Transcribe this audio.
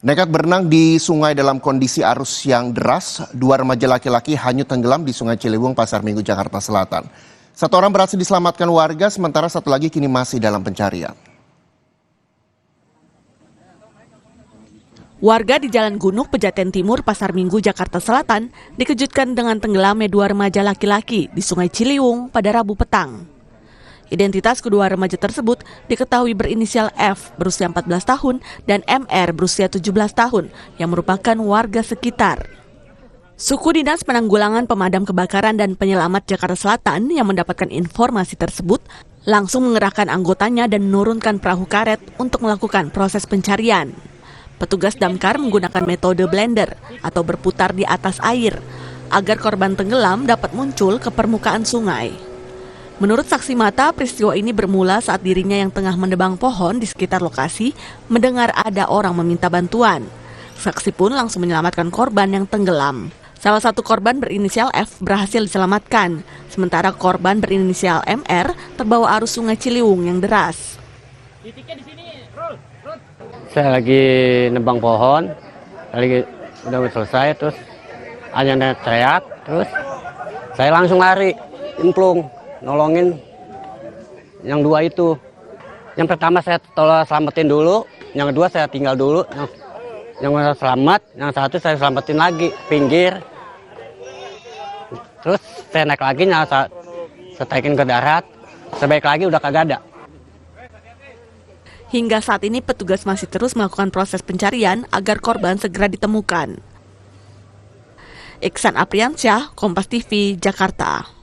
Nekat berenang di sungai dalam kondisi arus yang deras, dua remaja laki-laki hanyut tenggelam di Sungai Ciliwung, Pasar Minggu, Jakarta Selatan. Satu orang berhasil diselamatkan warga, sementara satu lagi kini masih dalam pencarian. Warga di Jalan Gunung, Pejaten Timur, Pasar Minggu, Jakarta Selatan dikejutkan dengan tenggelamnya dua remaja laki-laki di Sungai Ciliwung pada Rabu petang. Identitas kedua remaja tersebut diketahui berinisial F berusia 14 tahun dan MR berusia 17 tahun yang merupakan warga sekitar. Suku Dinas Penanggulangan Pemadam Kebakaran dan Penyelamat Jakarta Selatan yang mendapatkan informasi tersebut langsung mengerahkan anggotanya dan menurunkan perahu karet untuk melakukan proses pencarian. Petugas damkar menggunakan metode blender atau berputar di atas air agar korban tenggelam dapat muncul ke permukaan sungai. Menurut saksi mata, peristiwa ini bermula saat dirinya yang tengah menebang pohon di sekitar lokasi mendengar ada orang meminta bantuan. Saksi pun langsung menyelamatkan korban yang tenggelam. Salah satu korban berinisial F berhasil diselamatkan, sementara korban berinisial MR terbawa arus Sungai Ciliwung yang deras. Saya lagi nebang pohon, lagi udah selesai, terus hanya teriak, terus saya langsung lari, implung. Nolongin yang dua itu. Yang pertama saya selamatin dulu, yang kedua saya tinggal dulu, yang selamat, yang satu saya selamatin lagi, pinggir. Terus saya naik lagi, saya taikin ke darat, sebaik lagi udah kagak ada. Hingga saat ini petugas masih terus melakukan proses pencarian agar korban segera ditemukan. Iksan Apriansyah, Kompas TV, Jakarta.